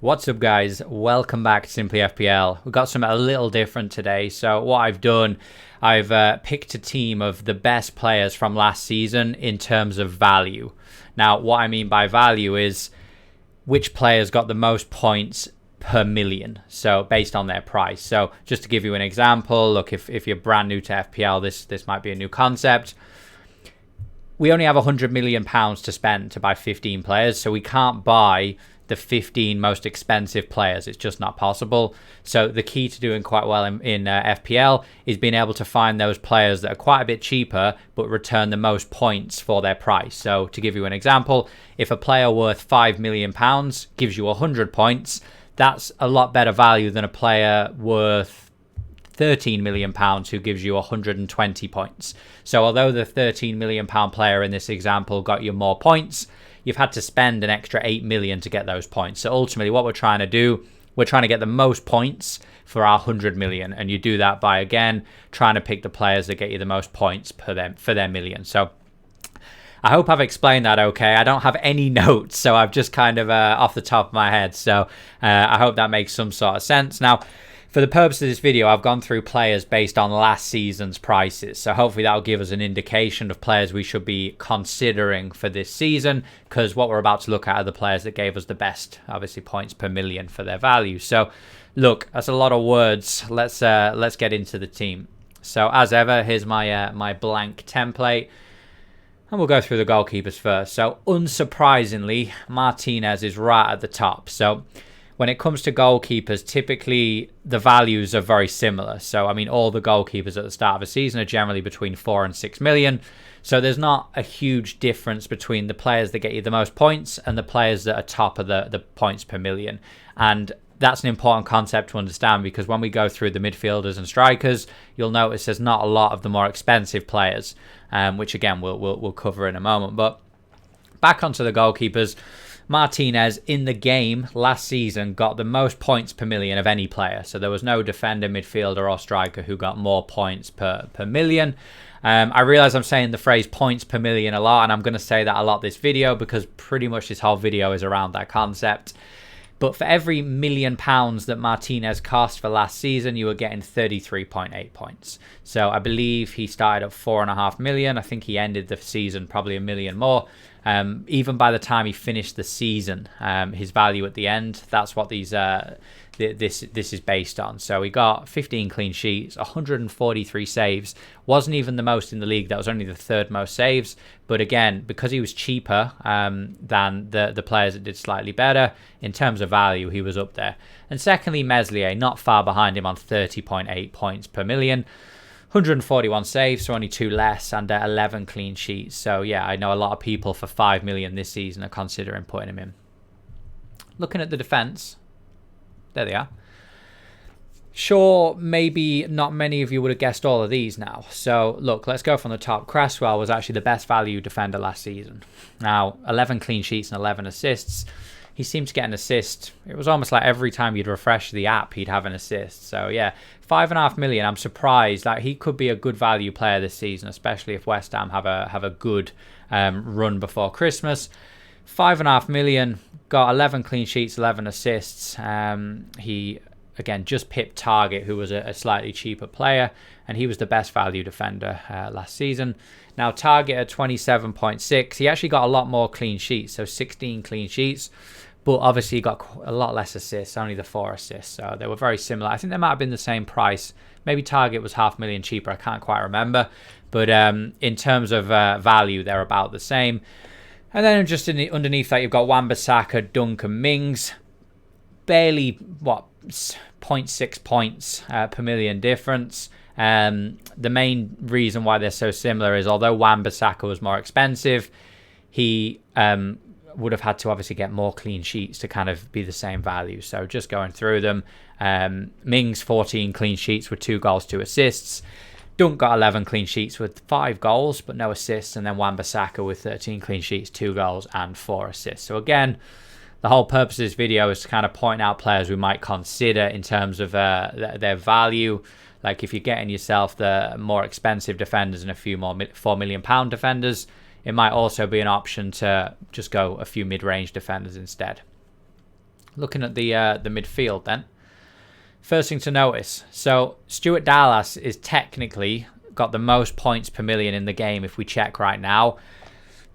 What's up, guys? Welcome back to Simply FPL. We've got something a little different today. So what I've done, I've picked a team of the best players from last season in terms of value. Now, what I mean by value is which players got the most points per million, so based on their price. So just to give you an example, look, if you're brand new to FPL, this might be a new concept. We only have £100 million to spend to buy 15 players, so we can't buy the 15 most expensive players. It's just not possible. So the key to doing quite well in FPL is being able to find those players that are quite a bit cheaper but return the most points for their price. So to give you an example, if a player worth £5 million gives you 100 points, that's a lot better value than a player worth £13 million who gives you 120 points. So although the £13 million player in this example got you more points, you've had to spend an extra 8 million to get those points. So ultimately what we're trying to do, we're trying to get the most points for our 100 million. And you do that by, again, trying to pick the players that get you the most points for their million. So I hope I've explained that okay. I don't have any notes, so I've just kind of off the top of my head. So I hope that makes some sort of sense. Now, for the purpose of this video, I've gone through players based on last season's prices. So hopefully that'll give us an indication of players we should be considering for this season, because what we're about to look at are the players that gave us the best, obviously, points per million for their value. So look, that's a lot of words. Let's get into the team. So as ever, here's my blank template. And we'll go through the goalkeepers first. So unsurprisingly, Martinez is right at the top. So when it comes to goalkeepers, typically the values are very similar. So, I mean, all the goalkeepers at the start of a season are generally between 4 and 6 million. So there's not a huge difference between the players that get you the most points and the players that are top of the points per million. And that's an important concept to understand, because when we go through the midfielders and strikers, you'll notice there's not a lot of the more expensive players, which again we'll cover in a moment. But back onto the goalkeepers. Martinez in the game last season got the most points per million of any player. So there was no defender, midfielder or striker who got more points per million. I realize I'm saying the phrase points per million a lot, and I'm going to say that a lot this video because pretty much this whole video is around that concept. But for every £1 million that Martinez cost for last season, you were getting 33.8 points. So I believe he started at 4.5 million. I think he ended the season probably $1 million more. Even by the time he finished the season, his value at the end, that's what this is based on. So he got 15 clean sheets, 143 saves. Wasn't even the most in the league. That was only the third most saves. But again, because he was cheaper than the players that did slightly better, in terms of value, he was up there. And secondly, Meslier, not far behind him on 30.8 points per million. 141 saves, so only 2 less, and 11 clean sheets. So yeah, I know a lot of people for 5 million this season are considering putting him in. Looking at the defense, there they are. Sure, maybe not many of you would have guessed all of these now. So look, let's go from the top. Cresswell was actually the best value defender last season. Now, 11 clean sheets and 11 assists. He seemed to get an assist. It was almost like every time you'd refresh the app, he'd have an assist. So yeah, 5.5 million. I'm surprised that he could be a good value player this season, especially if West Ham have a good run before Christmas. 5.5 million, got 11 clean sheets, 11 assists. He again just pipped Target, who was a slightly cheaper player, and he was the best value defender last season. Now Target at 27.6, he actually got a lot more clean sheets, so 16 clean sheets, but obviously he got a lot less assists, only the 4 assists, so they were very similar. I think they might have been the same price. Maybe Target was $500,000 cheaper, I can't quite remember, but in terms of value, they're about the same. And then just underneath that, you've got Wan-Bissaka, Dunk and Mings. Barely, 0.6 points per million difference. The main reason why they're so similar is although Wan-Bissaka was more expensive, he would have had to obviously get more clean sheets to kind of be the same value. So just going through them, Mings 14 clean sheets with 2 goals, 2 assists. Dunk got 11 clean sheets with 5 goals but no assists, and then Wan-Bissaka with 13 clean sheets, 2 goals and 4 assists. So again, the whole purpose of this video is to kind of point out players we might consider in terms of their value. Like if you're getting yourself the more expensive defenders and a few more £4 million defenders, it might also be an option to just go a few mid-range defenders instead. Looking at the midfield then. First thing to notice, so Stuart Dallas is technically got the most points per million in the game if we check right now.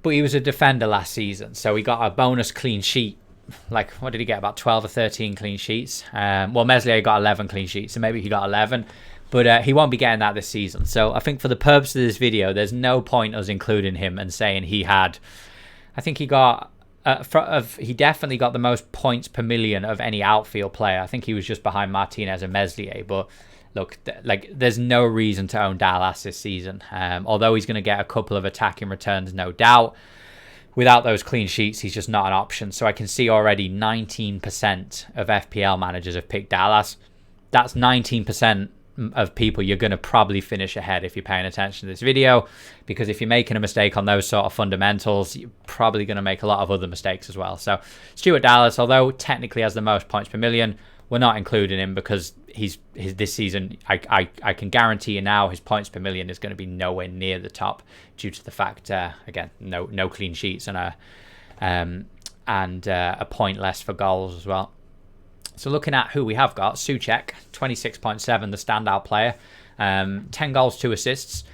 But he was a defender last season, so he got a bonus clean sheet. Like, what did he get? About 12 or 13 clean sheets. Well, Meslier got 11 clean sheets, so maybe he got 11. But he won't be getting that this season. So I think for the purpose of this video, there's no point us including him and saying he had... I think he got... he definitely got the most points per million of any outfield player. I think he was just behind Martinez and Meslier. But look, there's no reason to own Dallas this season. Although he's going to get a couple of attacking returns, no doubt. Without those clean sheets, he's just not an option. So I can see already 19% of FPL managers have picked Dallas. That's 19% of people you're going to probably finish ahead if you're paying attention to this video, because if you're making a mistake on those sort of fundamentals, you're probably going to make a lot of other mistakes as well. So Stuart Dallas, although technically has the most points per million, we're not including him because he's this season, I can guarantee you now, his points per million is going to be nowhere near the top due to the fact, again, no clean sheets and a point less for goals as well. So looking at who we have got, Souček, 26.7, the standout player, 10 goals, 2 assists.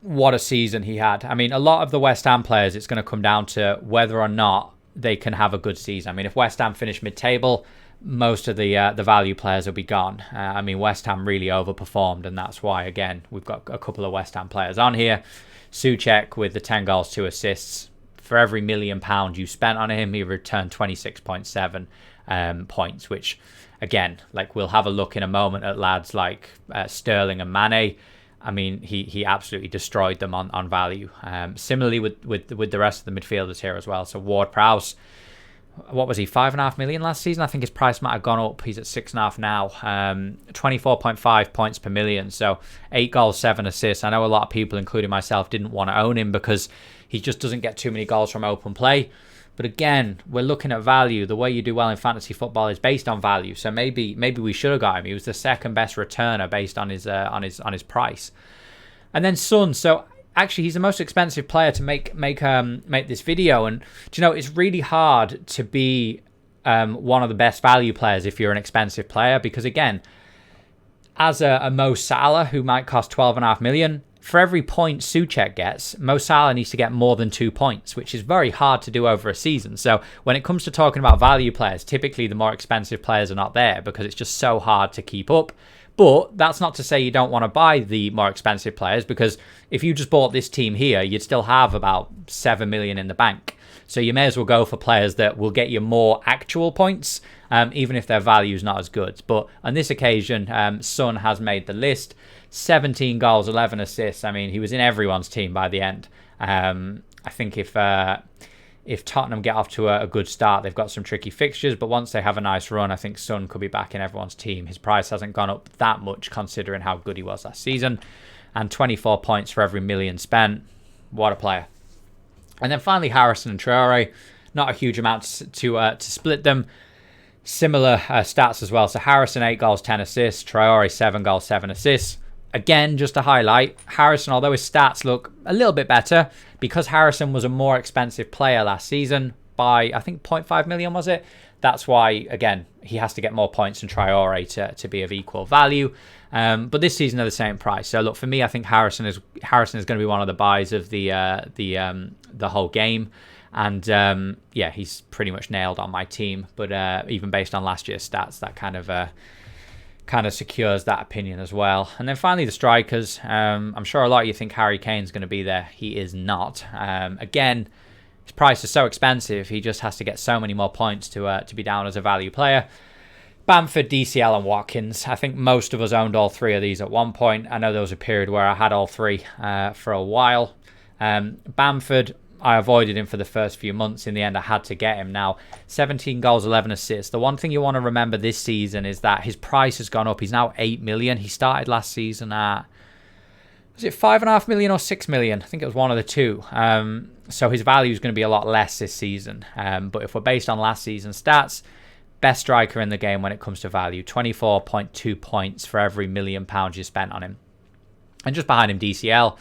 What a season he had. I mean, a lot of the West Ham players, it's going to come down to whether or not they can have a good season. I mean, if West Ham finish mid-table, most of the value players will be gone. I mean, West Ham really overperformed, and that's why, again, we've got a couple of West Ham players on here. Souček with the 10 goals, 2 assists. For every £1 million you spent on him, he returned 26.7 points, which, again, like we'll have a look in a moment at lads like Sterling and Mane. I mean, he absolutely destroyed them on value. Similarly with the rest of the midfielders here as well. So Ward-Prowse, what was he, 5.5 million last season? I think his price might have gone up. He's at 6.5 now. 24.5 points per million. So 8 goals, 7 assists. I know a lot of people, including myself, didn't want to own him because he just doesn't get too many goals from open play. But again, we're looking at value. The way you do well in fantasy football is based on value. So maybe we should have got him. He was the second best returner based on his price. And then Son. So actually, he's the most expensive player to make this video. And do you know, it's really hard to be one of the best value players if you're an expensive player, because again, as a Mo Salah who might cost 12.5 million. For every point Souček gets, Mo Salah needs to get more than 2 points, which is very hard to do over a season. So when it comes to talking about value players, typically the more expensive players are not there because it's just so hard to keep up. But that's not to say you don't want to buy the more expensive players, because if you just bought this team here, you'd still have about 7 million in the bank. So you may as well go for players that will get you more actual points, even if their value is not as good. But on this occasion, Son has made the list. 17 goals, 11 assists. I mean, he was in everyone's team by the end. I think if Tottenham get off to a good start, they've got some tricky fixtures, but once they have a nice run, I think Son could be back in everyone's team. His price hasn't gone up that much considering how good he was last season. And 24 points for every million spent. What a player. And then finally, Harrison and Traore. Not a huge amount to split them. Similar stats as well. So Harrison, 8 goals, 10 assists. Traore, 7 goals, 7 assists. Again, just to highlight, Harrison, although his stats look a little bit better, because Harrison was a more expensive player last season by, I think, 0.5 million, was it? That's why, again, he has to get more points than Traore to be of equal value. But this season, they're the same price. So look, for me, I think Harrison is going to be one of the buys of the whole game. And yeah, he's pretty much nailed on my team. But even based on last year's stats, that kind of secures that opinion as well. And then finally, the strikers. I'm sure a lot of you think Harry Kane's going to be there. He is not. Again, his price is so expensive. He just has to get so many more points to be down as a value player. Bamford, DCL and Watkins. I think most of us owned all three of these at one point. I know there was a period where I had all three for a while. Bamford, I avoided him for the first few months. In the end, I had to get him. Now, 17 goals, 11 assists. The one thing you want to remember this season is that his price has gone up. He's now 8 million. He started last season at, was it 5.5 million or 6 million? I think it was one of the two. So his value is going to be a lot less this season. But if we're based on last season's stats, best striker in the game when it comes to value. 24.2 points for every £1 million you spent on him. And just behind him, DCL.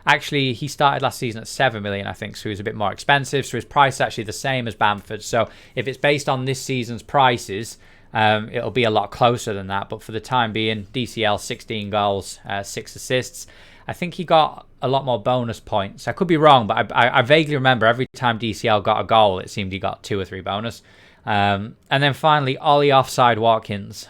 Actually, he started last season at 7 million, I think, so he was a bit more expensive. So his price is actually the same as Bamford. So if it's based on this season's prices, it'll be a lot closer than that. But for the time being, DCL 16 goals, 6 assists. I think he got a lot more bonus points. I could be wrong, but I vaguely remember every time DCL got a goal, it seemed he got 2 or 3 bonus. And then finally, Ollie offside Watkins.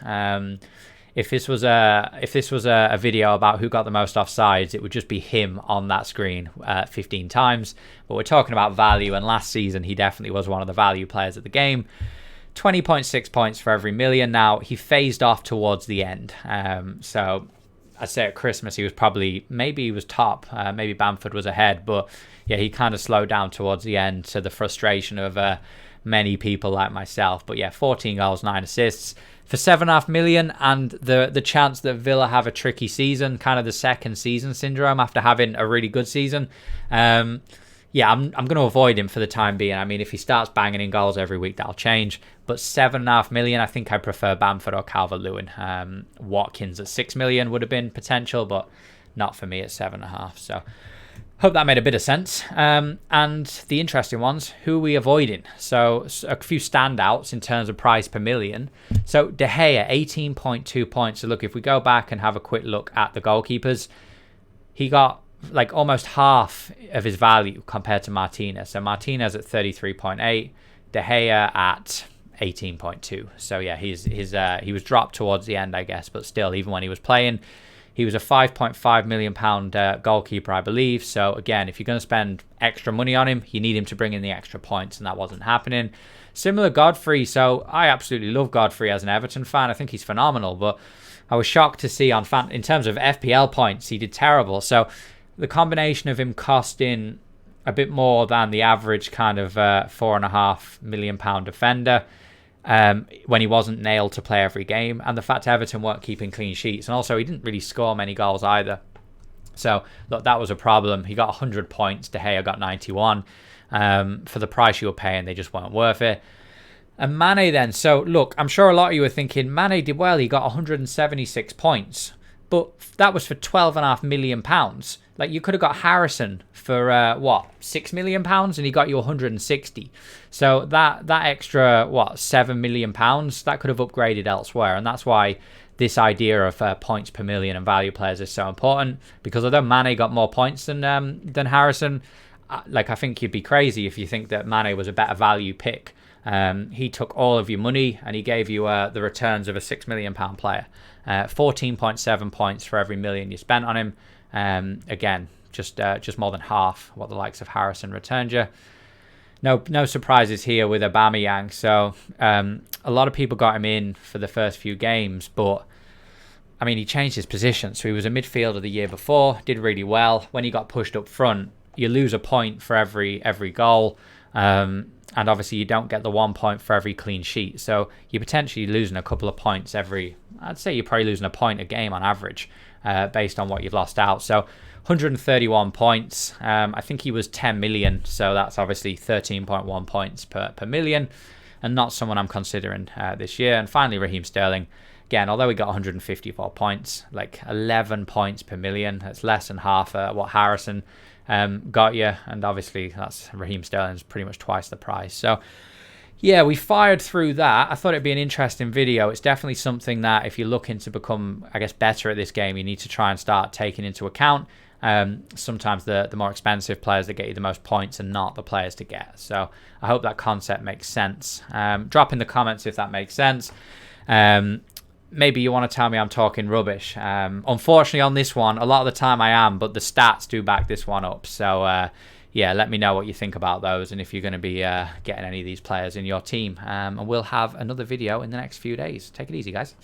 If this was a video about who got the most offsides, it would just be him on that screen 15 times. But we're talking about value, and last season he definitely was one of the value players of the game. 20.6 points for every million. Now, he phased off towards the end. So I'd say at Christmas he was maybe he was top. Maybe Bamford was ahead. But yeah, he kind of slowed down towards the end to the frustration of many people like myself. But yeah, 14 goals, 9 assists. For 7.5 million, and the chance that Villa have a tricky season, kind of the second season syndrome after having a really good season. Yeah, I'm going to avoid him for the time being. I mean, if he starts banging in goals every week, that'll change. But 7.5 million, I think I prefer Bamford or Calvert-Lewin. Watkins at 6 million would have been potential, but not for me at 7.5. So hope that made a bit of sense. And the interesting ones, who are we avoiding? So a few standouts in terms of price per million. So De Gea, 18.2 points. So look, if we go back and have a quick look at the goalkeepers, he got like almost half of his value compared to Martinez. So Martinez at 33.8, De Gea at 18.2. So yeah, he was dropped towards the end, I guess, but still, even when he was playing, he was a £5.5 million goalkeeper, I believe. So again, if you're going to spend extra money on him, you need him to bring in the extra points, and that wasn't happening. Similar Godfrey. So I absolutely love Godfrey as an Everton fan. I think he's phenomenal, but I was shocked to see in terms of FPL points, he did terrible. So the combination of him costing a bit more than the average kind of £4.5 million defender, when he wasn't nailed to play every game, and the fact Everton weren't keeping clean sheets, and also he didn't really score many goals either. So look, that was a problem. He got 100 points, De Gea got 91. For the price you were paying, they just weren't worth it. And Mane then, so look, I'm sure a lot of you were thinking Mane did well, he got 176 points, but that was for £12.5 million. Like, you could have got Harrison for £6 million, and he got you 160. So that extra £7 million, that could have upgraded elsewhere, and that's why this idea of points per million and value players is so important. Because although Mane got more points than Harrison, I think you'd be crazy if you think that Mane was a better value pick. He took all of your money and he gave you the returns of a £6 million player. 14.7 points for every million you spent on him. Again, just more than half what the likes of Harrison returned you. No surprises here with Aubameyang. So a lot of people got him in for the first few games, but I mean, he changed his position. So he was a midfielder the year before, did really well. When he got pushed up front, you lose a point for every goal. And obviously you don't get the 1 point for every clean sheet. So you're potentially losing a couple of points I'd say you're probably losing a point a game on average, based on what you've lost out. So 131 points. I think he was 10 million. So that's obviously 13.1 points per million, and not someone I'm considering this year. And finally, Raheem Sterling. Again, although he got 154 points, like 11 points per million. That's less than half what Harrison got you, and obviously that's Raheem Sterling's pretty much twice the price. So yeah, we fired through that. I thought it'd be an interesting video. It's definitely something that if you're looking to become, I guess, better at this game, you need to try and start taking into account. Sometimes the more expensive players that get you the most points and not the players to get. So I hope that concept makes sense. Drop in the comments if that makes sense. Maybe you want to tell me I'm talking rubbish. Unfortunately, on this one, a lot of the time I am, but the stats do back this one up. So, yeah, let me know what you think about those and if you're going to be getting any of these players in your team. And we'll have another video in the next few days. Take it easy, guys.